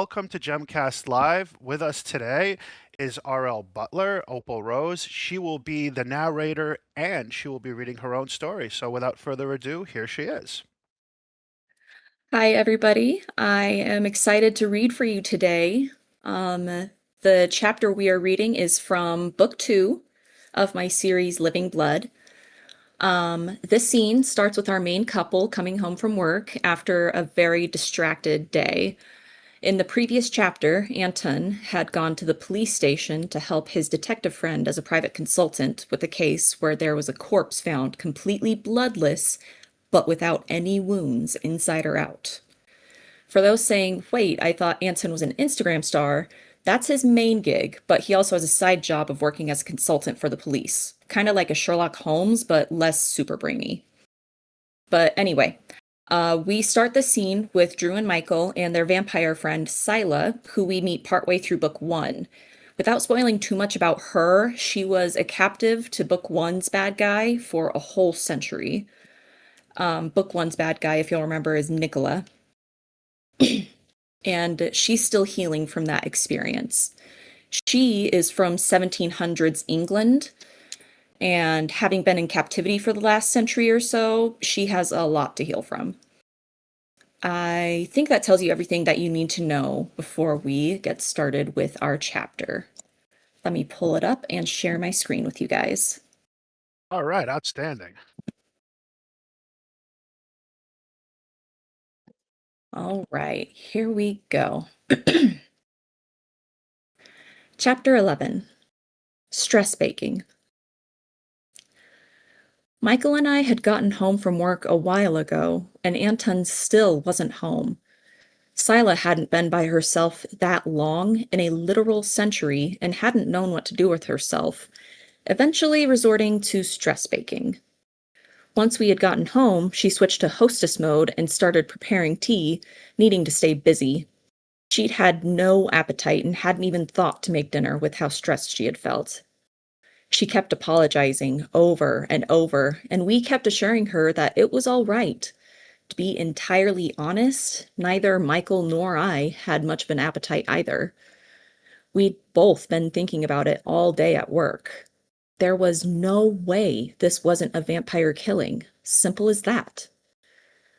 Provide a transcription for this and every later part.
Welcome to Gemcast Live. With us today is RL Butler, Opal Rose. She will be the narrator and she will be reading her own story. So without further ado, here she is. Hi, everybody. I am excited to read for you today. The chapter we are reading is from book 2 of my series Living Blood. This scene starts with our main couple coming home from work after a very distracted day. In the previous chapter, Anton had gone to the police station to help his detective friend as a private consultant with a case where there was a corpse found completely bloodless, but without any wounds inside or out. For those saying, wait, I thought Anton was an Instagram star, that's his main gig, but he also has a side job of working as a consultant for the police. Kind of like a Sherlock Holmes, but less super brainy. But anyway, we start the scene with Drew and Michael and their vampire friend, Scylla, who we meet partway through book 1. Without spoiling too much about her, she was a captive to book 1's bad guy for a whole century. Book 1's bad guy, if you'll remember, is Nicola. And she's still healing from that experience. She is from 1700s England, and having been in captivity for the last century or so, she has a lot to heal from. I think that tells you everything that you need to know before we get started with our chapter. Let me pull it up and share my screen with you guys. All right, outstanding. All right, here we go. Chapter 11, Stress Baking. Michael and I had gotten home from work a while ago, and Anton still wasn't home. Scylla hadn't been by herself that long, in a literal century, and hadn't known what to do with herself, eventually resorting to stress baking. Once we had gotten home, she switched to hostess mode and started preparing tea, needing to stay busy. She'd had no appetite and hadn't even thought to make dinner with how stressed she had felt. She kept apologizing over and over, and we kept assuring her that it was all right. To be entirely honest, neither Michael nor I had much of an appetite either. We'd both been thinking about it all day at work. There was no way this wasn't a vampire killing. Simple as that.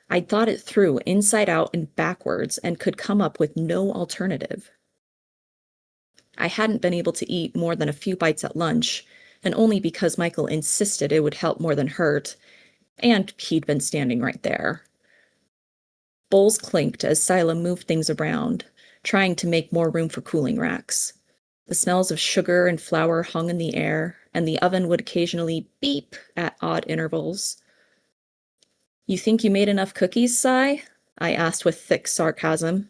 I'd thought it through inside out and backwards and could come up with no alternative. I hadn't been able to eat more than a few bites at lunch, and only because Michael insisted it would help more than hurt, and he'd been standing right there. Bowls clinked as Scylla moved things around, trying to make more room for cooling racks. The smells of sugar and flour hung in the air, and the oven would occasionally beep at odd intervals. You think you made enough cookies, Cy? I asked with thick sarcasm.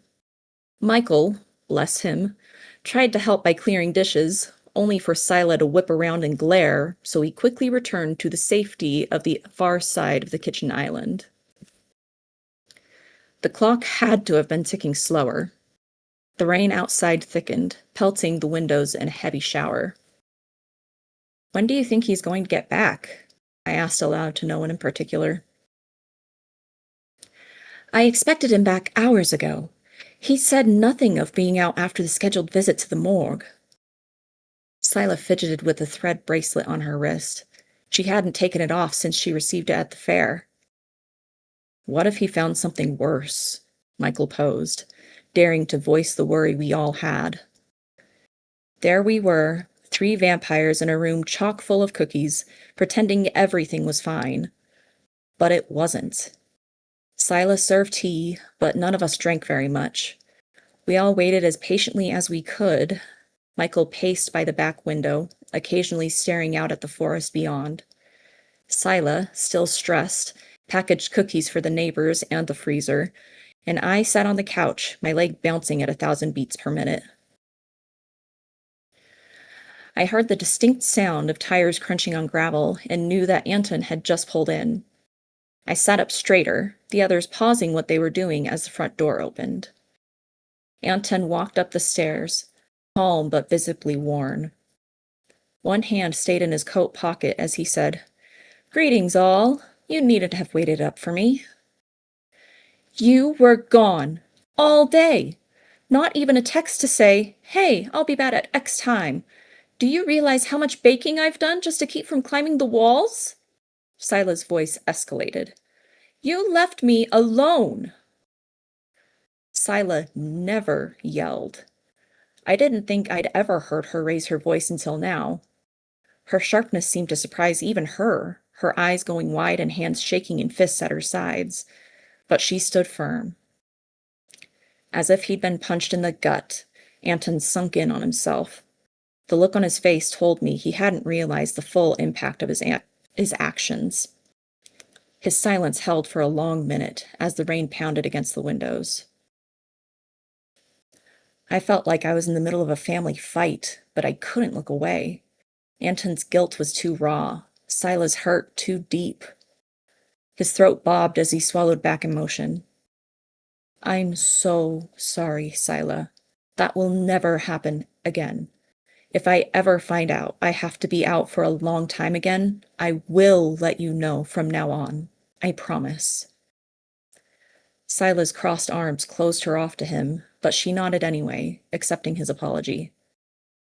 Michael, bless him, tried to help by clearing dishes, only for Scylla to whip around and glare, so he quickly returned to the safety of the far side of the kitchen island. The clock had to have been ticking slower. The rain outside thickened, pelting the windows in a heavy shower. When do you think he's going to get back? I asked aloud to no one in particular. I expected him back hours ago. He said nothing of being out after the scheduled visit to the morgue. Scylla fidgeted with the thread bracelet on her wrist. She hadn't taken it off since she received it at the fair. What if he found something worse? Michael posed, daring to voice the worry we all had. There we were, 3 vampires in a room chock full of cookies, pretending everything was fine. But it wasn't. Scylla served tea, but none of us drank very much. We all waited as patiently as we could. Michael paced by the back window, occasionally staring out at the forest beyond. Scylla, still stressed, packaged cookies for the neighbors and the freezer, and I sat on the couch, my leg bouncing at 1,000 beats per minute. I heard the distinct sound of tires crunching on gravel and knew that Anton had just pulled in. I sat up straighter, the others pausing what they were doing as the front door opened. Anton walked up the stairs, calm but visibly worn. One hand stayed in his coat pocket as he said, "Greetings, all. You needn't have waited up for me." "You were gone. All day. Not even a text to say, hey, I'll be back at X time. Do you realize how much baking I've done just to keep from climbing the walls? Sila's voice escalated. You left me alone. Sila never yelled. I didn't think I'd ever heard her raise her voice until now. Her sharpness seemed to surprise even her eyes going wide and hands shaking in fists at her sides. But she stood firm. As if he'd been punched in the gut, Anton sunk in on himself. The look on his face told me he hadn't realized the full impact of his actions. His silence held for a long minute as the rain pounded against the windows. I felt like I was in the middle of a family fight, but I couldn't look away. Anton's guilt was too raw, Sila's hurt too deep. His throat bobbed as he swallowed back emotion. I'm so sorry, Sila. That will never happen again. If I ever find out I have to be out for a long time again, I will let you know from now on. I promise. Sila's crossed arms closed her off to him, but she nodded anyway, accepting his apology.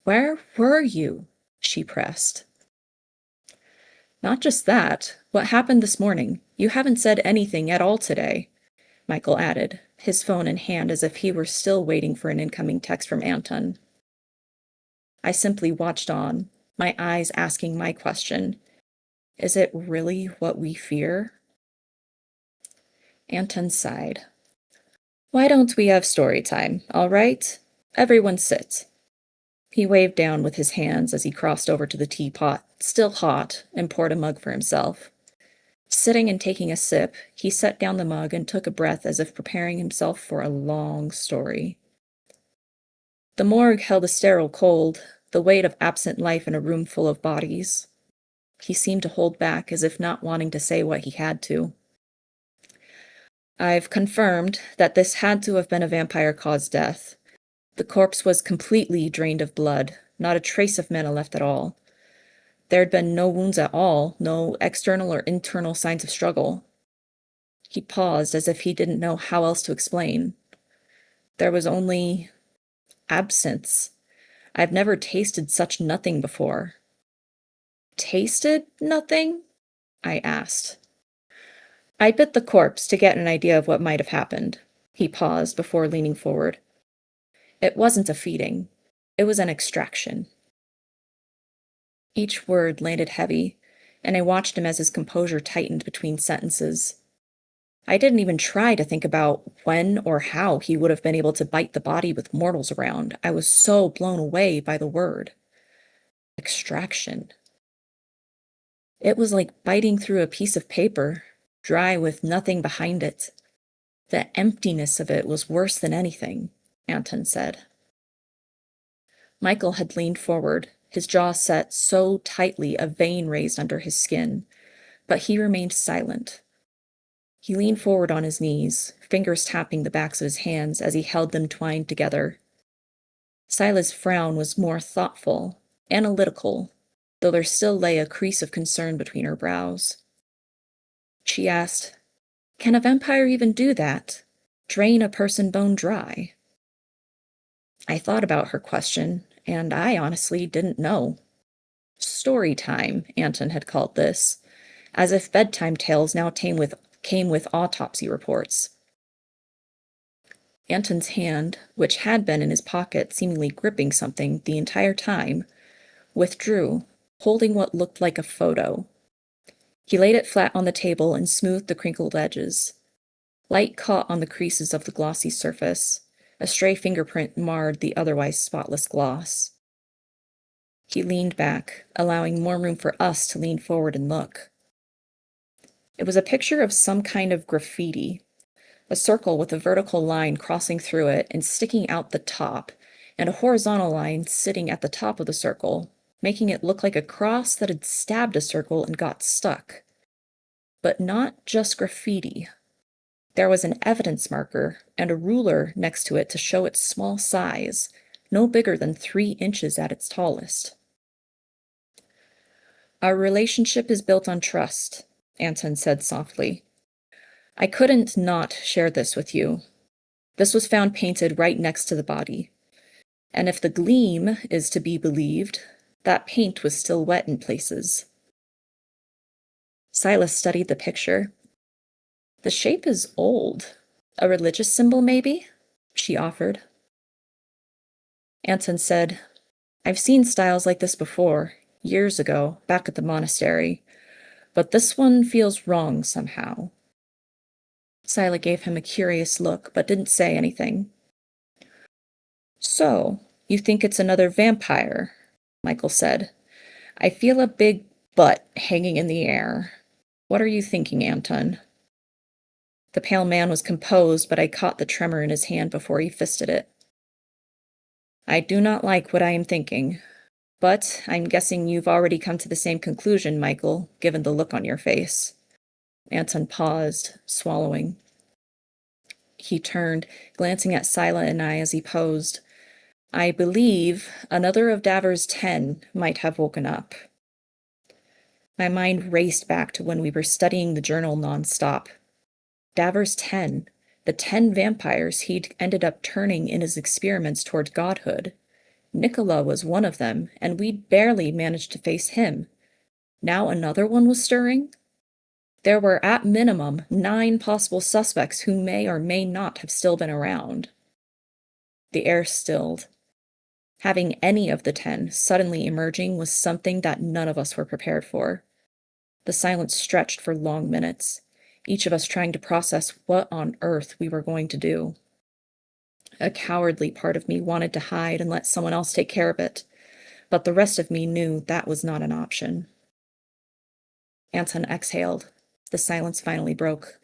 Where were you? She pressed. Not just that. What happened this morning? You haven't said anything at all today, Michael added, his phone in hand as if he were still waiting for an incoming text from Anton. I simply watched on, my eyes asking my question. Is it really what we fear? Anton sighed. Why don't we have story time, all right? Everyone sit. He waved down with his hands as he crossed over to the teapot, still hot, and poured a mug for himself. Sitting and taking a sip, he set down the mug and took a breath as if preparing himself for a long story. The morgue held a sterile cold, the weight of absent life in a room full of bodies. He seemed to hold back as if not wanting to say what he had to. I've confirmed that this had to have been a vampire-caused death. The corpse was completely drained of blood, not a trace of mana left at all. There had been no wounds at all, no external or internal signs of struggle. He paused as if he didn't know how else to explain. There was only absence. I've never tasted such nothing before. Tasted nothing? I asked. I bit the corpse to get an idea of what might have happened. He paused before leaning forward. It wasn't a feeding. It was an extraction. Each word landed heavy, and I watched him as his composure tightened between sentences. I didn't even try to think about when or how he would have been able to bite the body with mortals around. I was so blown away by the word. Extraction. It was like biting through a piece of paper, dry with nothing behind it. The emptiness of it was worse than anything, Anton said. Michael had leaned forward, his jaw set so tightly a vein raised under his skin, but he remained silent. He leaned forward on his knees, fingers tapping the backs of his hands as he held them twined together. Sila's frown was more thoughtful, analytical, though there still lay a crease of concern between her brows. She asked, Can a vampire even do that? Drain a person bone dry? I thought about her question, and I honestly didn't know. Story time, Anton had called this, as if bedtime tales now came with autopsy reports. Anton's hand, which had been in his pocket seemingly gripping something the entire time, withdrew, holding what looked like a photo. He laid it flat on the table and smoothed the crinkled edges. Light caught on the creases of the glossy surface. A stray fingerprint marred the otherwise spotless gloss. He leaned back, allowing more room for us to lean forward and look. It was a picture of some kind of graffiti, a circle with a vertical line crossing through it and sticking out the top, and a horizontal line sitting at the top of the circle, making it look like a cross that had stabbed a circle and got stuck. But not just graffiti. There was an evidence marker and a ruler next to it to show its small size, no bigger than 3 inches at its tallest. Our relationship is built on trust, Anton said softly. I couldn't not share this with you. This was found painted right next to the body. And if the gleam is to be believed, that paint was still wet in places. Silas studied the picture. The shape is old. A religious symbol, maybe? She offered. Anton said, I've seen styles like this before, years ago, back at the monastery, but this one feels wrong somehow. Sila gave him a curious look, but didn't say anything. So, you think it's another vampire? Michael said. I feel a big butt hanging in the air. What are you thinking, Anton? The pale man was composed, but I caught the tremor in his hand before he fisted it. I do not like what I am thinking, but I'm guessing you've already come to the same conclusion, Michael, given the look on your face. Anton paused, swallowing. He turned, glancing at Sila and I as he posed. I believe another of Davers 10 might have woken up. My mind raced back to when we were studying the journal nonstop. Davers 10, the 10 vampires he'd ended up turning in his experiments toward godhood. Nicola was one of them, and we'd barely managed to face him. Now another one was stirring? There were, at minimum, 9 possible suspects who may or may not have still been around. The air stilled. Having any of the 10 suddenly emerging was something that none of us were prepared for. The silence stretched for long minutes, each of us trying to process what on earth we were going to do. A cowardly part of me wanted to hide and let someone else take care of it, but the rest of me knew that was not an option. Anton exhaled. The silence finally broke.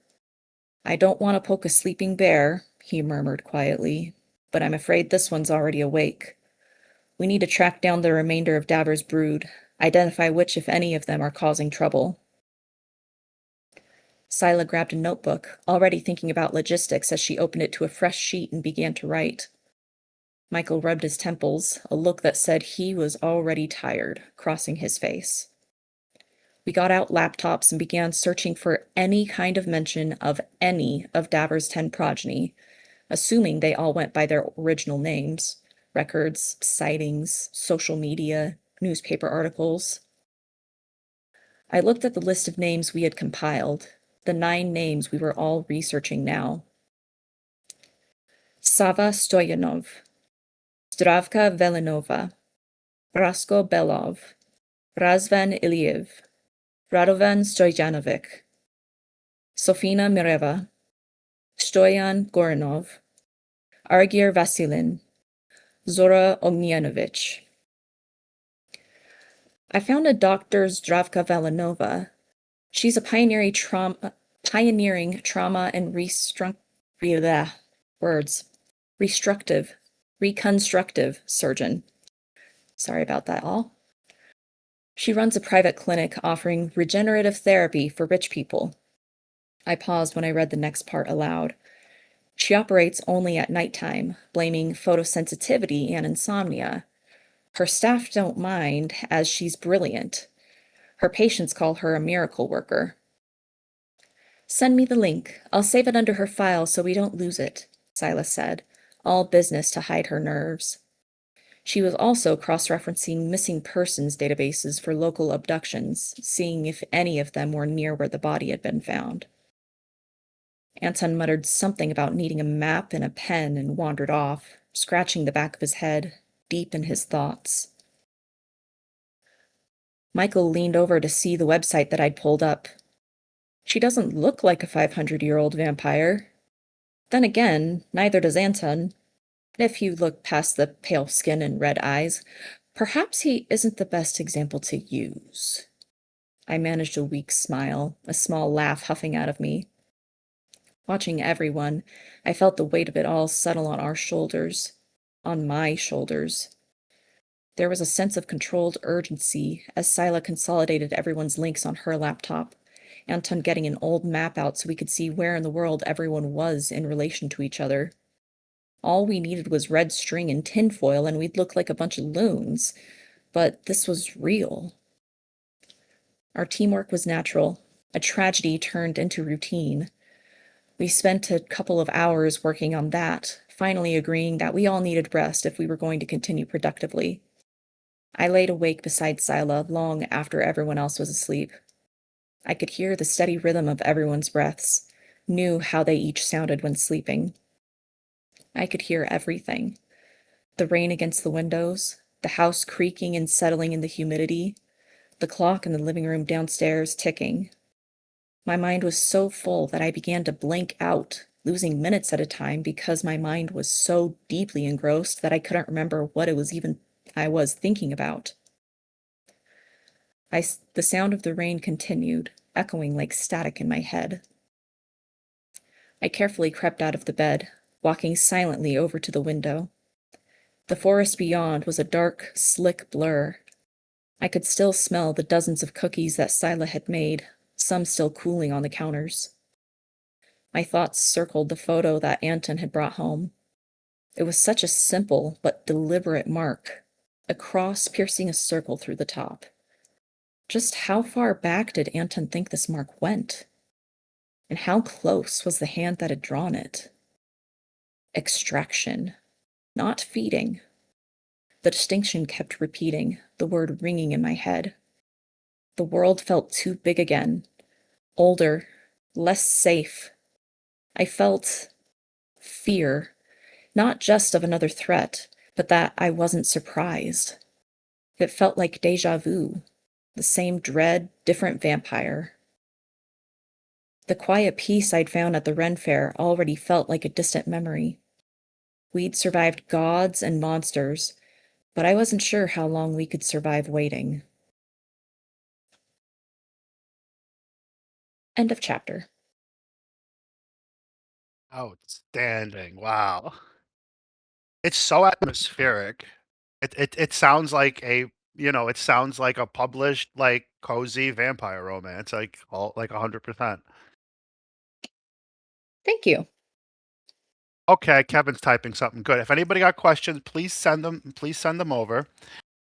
I don't want to poke a sleeping bear, he murmured quietly, but I'm afraid this one's already awake. We need to track down the remainder of Davers' brood, identify which, if any, of them are causing trouble. Sila grabbed a notebook, already thinking about logistics as she opened it to a fresh sheet and began to write. Michael rubbed his temples, a look that said he was already tired, crossing his face. We got out laptops and began searching for any kind of mention of any of Davers' 10 progeny, assuming they all went by their original names, records, sightings, social media, newspaper articles. I looked at the list of names we had compiled, the 9 names we were all researching now. Sava Stoyanov, Zdravka Velinova, Rasko Belov, Razvan Iliev, Radovan Stojanovic, Sofina Mireva, Stoyan Goranov, Argir Vasilin, Zora Ognianovich. I found a Dr. Zdravka Velinova. She's a pioneering trauma and reconstructive surgeon. Sorry about that all. She runs a private clinic offering regenerative therapy for rich people. I paused when I read the next part aloud. She operates only at nighttime, blaming photosensitivity and insomnia. Her staff don't mind, as she's brilliant. Her patients call her a miracle worker. Send me the link. I'll save it under her file so we don't lose it, Silas said, all business to hide her nerves. She was also cross-referencing missing persons databases for local abductions, seeing if any of them were near where the body had been found. Anton muttered something about needing a map and a pen and wandered off, scratching the back of his head, deep in his thoughts. Michael leaned over to see the website that I'd pulled up. She doesn't look like a 500-year-old vampire. Then again, neither does Anton. If you look past the pale skin and red eyes, perhaps he isn't the best example to use. I managed a weak smile, a small laugh huffing out of me. Watching everyone, I felt the weight of it all settle on our shoulders, on my shoulders. There was a sense of controlled urgency as Sila consolidated everyone's links on her laptop, Anton getting an old map out so we could see where in the world everyone was in relation to each other. All we needed was red string and tinfoil and we'd look like a bunch of loons, but this was real. Our teamwork was natural. A tragedy turned into routine. We spent a couple of hours working on that, finally agreeing that we all needed rest if we were going to continue productively. I laid awake beside Scylla long after everyone else was asleep. I could hear the steady rhythm of everyone's breaths, knew how they each sounded when sleeping. I could hear everything: the rain against the windows, the house creaking and settling in the humidity, the clock in the living room downstairs ticking. My mind was so full that I began to blank out, losing minutes at a time because my mind was so deeply engrossed that I couldn't remember what it was even I was thinking about. The sound of the rain continued, echoing like static in my head. I carefully crept out of the bed, walking silently over to the window. The forest beyond was a dark, slick blur. I could still smell the dozens of cookies that Scylla had made, some still cooling on the counters. My thoughts circled the photo that Anton had brought home. It was such a simple but deliberate mark, a cross piercing a circle through the top. Just how far back did Anton think this mark went? And how close was the hand that had drawn it? Extraction, not feeding. The distinction kept repeating, the word ringing in my head. The world felt too big again, older, less safe. I felt fear, not just of another threat, but that I wasn't surprised. It felt like deja vu, the same dread, different vampire. The quiet peace I'd found at the Ren Fair already felt like a distant memory. We'd survived gods and monsters, but I wasn't sure how long we could survive waiting. End of chapter. Outstanding. Wow. It's so atmospheric. It sounds like it sounds like a published, like, cozy vampire romance, like, all like 100%. Thank you. Okay, Kevin's typing something good. If anybody got questions, please send them over.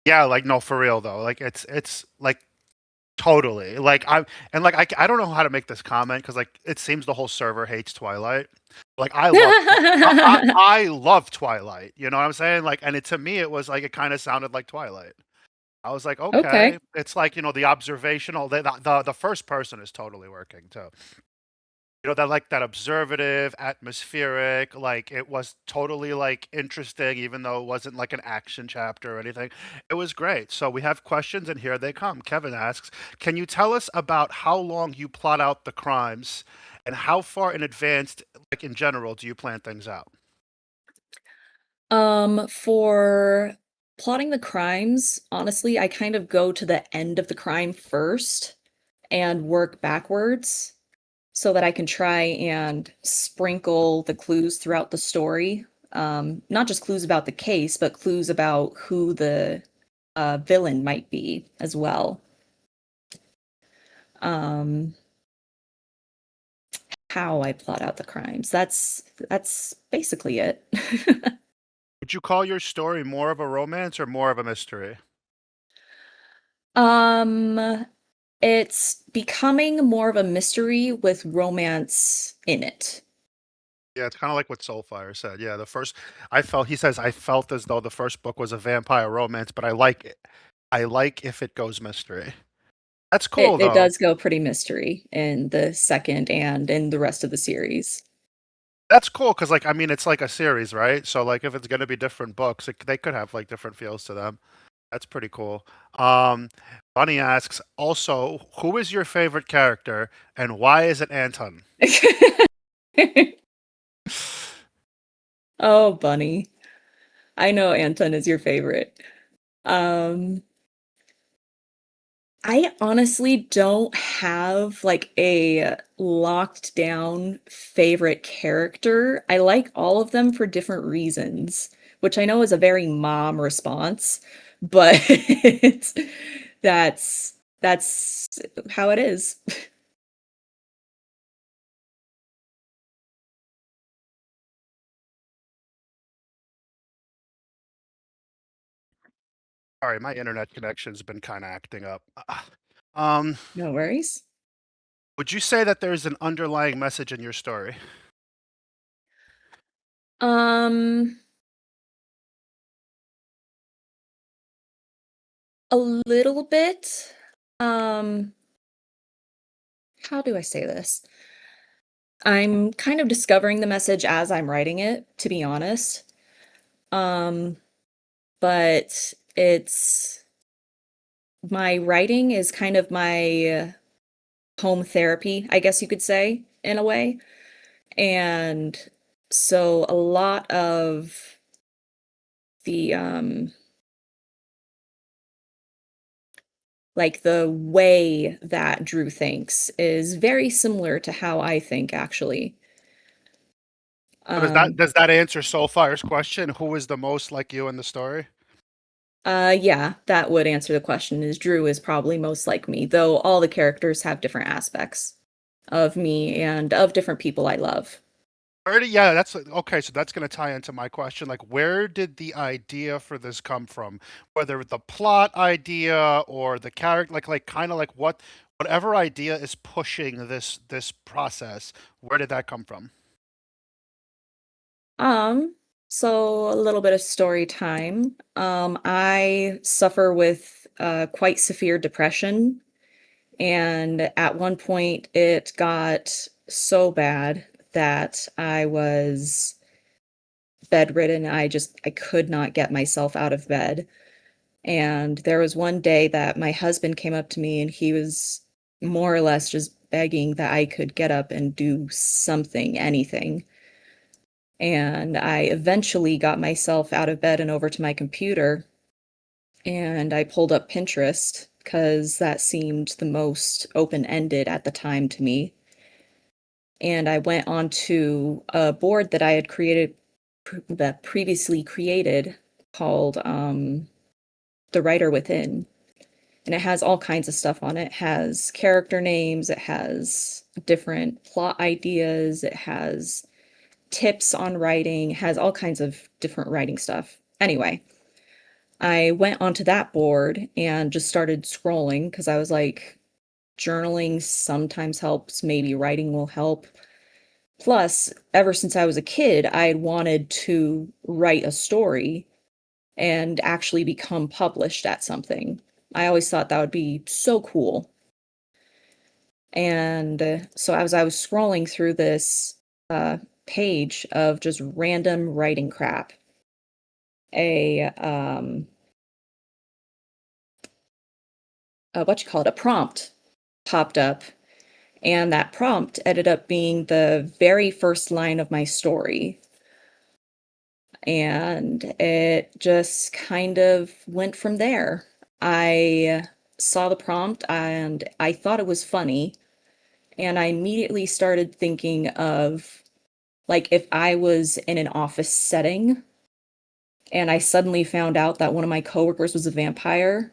Yeah, like, no, for real though. Like, it's like totally. Like, I don't know how to make this comment because, like, it seems the whole server hates Twilight. Like, I love Twilight. You know what I'm saying? Like, and to me it was like it kind of sounded like Twilight. I was like, okay, Okay. it's like, the observational, the first person is totally working too. That, like, that observative, atmospheric, like, it was totally, like, interesting, even though it wasn't like an action chapter or anything. It was great. So we have questions, and here they come. Kevin asks, can you tell us about how long you plot out the crimes, and how far in advance, like, in general, do you plan things out? For plotting the crimes, honestly, I kind of go to the end of the crime first and work backwards so that I can try and sprinkle the clues throughout the story. Not just clues about the case, but clues about who the villain might be as well. Um, how I plot out the crimes. That's basically it. Would you call your story more of a romance or more of a mystery? um, it's becoming more of a mystery with romance in it. Yeah, it's kind of like what Soulfire said. Yeah, he says, I felt as though the first book was a vampire romance, but I like it. I like if it goes mystery. That's cool It though. does go pretty mystery in the second and in the rest of the series. That's cool because, like, I mean, it's like a series, right? So, like, if it's gonna be different books, they could have like different feels to them. That's pretty cool. Um, Bunny asks, also, who is your favorite character and why is it Anton? Oh, Bunny. I know Anton is your favorite. Um, I honestly don't have like a locked down favorite character. I like all of them for different reasons, which I know is a very mom response, but that's that's how it is. Sorry, my internet connection's been kind of acting up. Um, No worries. would you say that there's an underlying message in your story? Um, a little bit. Um, how do I say this? I'm kind of discovering the message as I'm writing it, to be honest. Um, but it's my writing is kind of my home therapy, I guess you could say, in a way. And so a lot of the like the way that Drew thinks is very similar to how I think actually. So does that Um does that answer Soulfire's question? Who is the most like you in the story? yeah, that would answer the question is Drew is probably most like me, though all the characters have different aspects of me and of different people I love. Where did yeah, that's okay, so that's gonna tie into my question, like, where did the idea for this come from? Whether the plot idea or the character, kinda like whatever idea is pushing this process, where did that come from? Um, so a little bit of story time. I suffer with quite severe depression, and at one point it got so bad that I was bedridden. I could not get myself out of bed. And there was one day that my husband came up to me and he was more or less just begging that I could get up and do something, anything. And I eventually got myself out of bed and over to my computer and I pulled up Pinterest because that seemed the most open-ended at the time to me. And I went onto a board that I had that previously created called The Writer Within. And it has all kinds of stuff on it. It has character names, it has different plot ideas, it has tips on writing, has all kinds of different writing stuff. Anyway, I went onto that board and just started scrolling because I was like, journaling sometimes helps, maybe writing will help. Plus, ever since I was a kid, I had wanted to write a story and actually become published at something. I always thought that would be so cool. And so as I was scrolling through this uh, page of just random writing crap, a what you call it, a prompt popped up, and that prompt ended up being the very first line of my story. And it just kind of went from there. I saw the prompt and I thought it was funny, and I immediately started thinking of like if I was in an office setting and I suddenly found out that one of my coworkers was a vampire.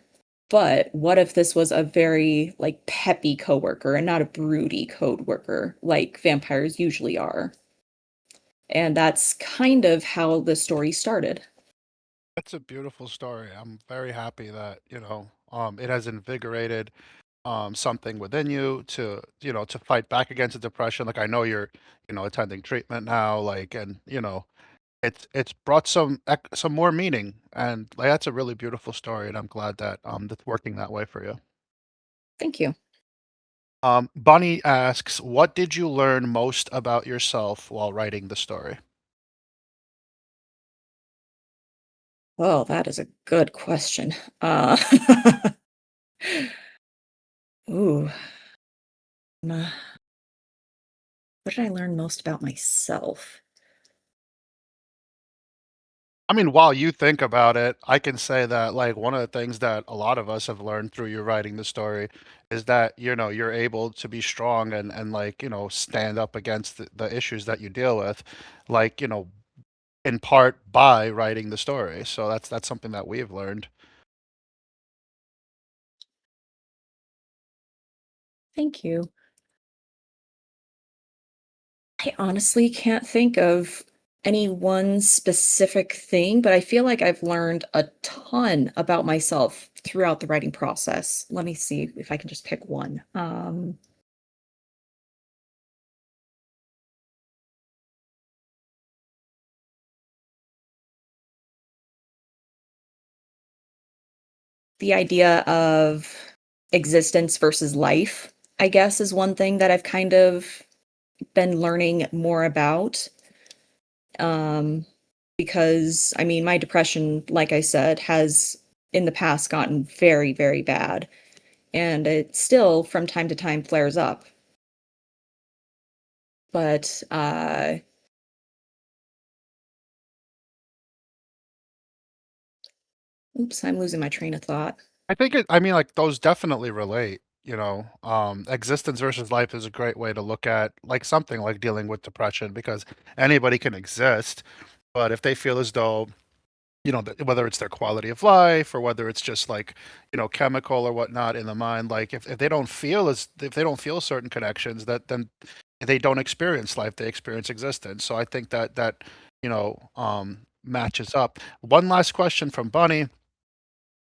But what if this was a very like peppy coworker and not a broody coworker like vampires usually are? And that's kind of how the story started. That's a beautiful story. I'm very happy that, it has invigorated something within you to, to fight back against the depression. Like I know you're, attending treatment now, and it's brought some more meaning, and like that's a really beautiful story, and I'm glad that that's working that way for you. Thank you. Bunny asks, "What did you learn most about yourself while writing the story?" Oh, that is a good question. Uh, ooh, what did I learn most about myself? I mean, while you think about it, I can say that like one of the things that a lot of us have learned through you writing the story is that, you're able to be strong and like, stand up against the issues that you deal with, like, in part by writing the story. So that's something that we've learned. Thank you. I honestly can't think of any one specific thing, but I feel like I've learned a ton about myself throughout the writing process. Let me see if I can just pick one. The idea of existence versus life, I guess, is one thing that I've kind of been learning more about. Um, because I mean, my depression, like I said, has in the past gotten very, very bad, and it still from time to time flares up. But oops, I'm losing my train of thought. I mean, like, those definitely relate, existence versus life is a great way to look at, like, something like dealing with depression because anybody can exist, but if they feel as though, whether it's their quality of life or whether it's just like, chemical or whatnot in the mind, like if they don't feel if they don't feel certain connections, that then they don't experience life, they experience existence. So I think that matches up. One last question from Bunny.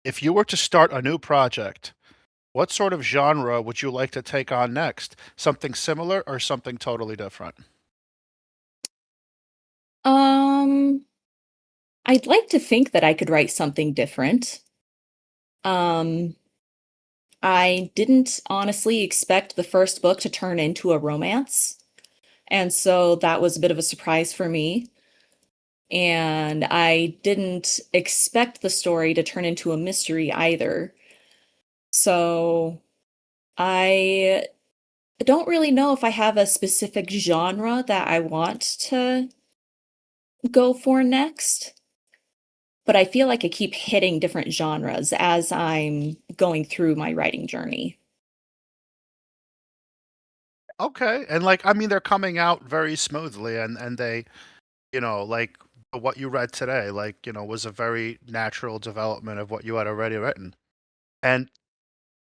If you were to start a new project, what sort of genre would you like to take on next? Something similar or something totally different? Um, I'd like to think that I could write something different. Um, I didn't honestly expect the first book to turn into a romance, and so that was a bit of a surprise for me. And I didn't expect the story to turn into a mystery either. So I don't really know if I have a specific genre that I want to go for next, but I feel like I keep hitting different genres as I'm going through my writing journey. Okay, and like I mean, they're coming out very smoothly, and they, like what you read today, like was a very natural development of what you had already written, and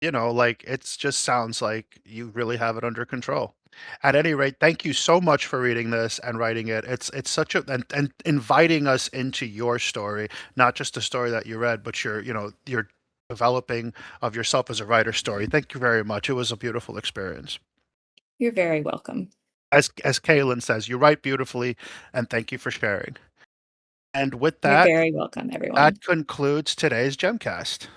like it's just sounds like you really have it under control. At any rate, thank you so much for reading this and writing it. It's such a and inviting us into your story, not just the story that you read, but your developing of yourself as a writer story. Thank you very much. It was a beautiful experience. You're very welcome. As Kaylin says, you write beautifully, and thank you for sharing. And with You're that, very welcome, everyone. that concludes today's Gemcast.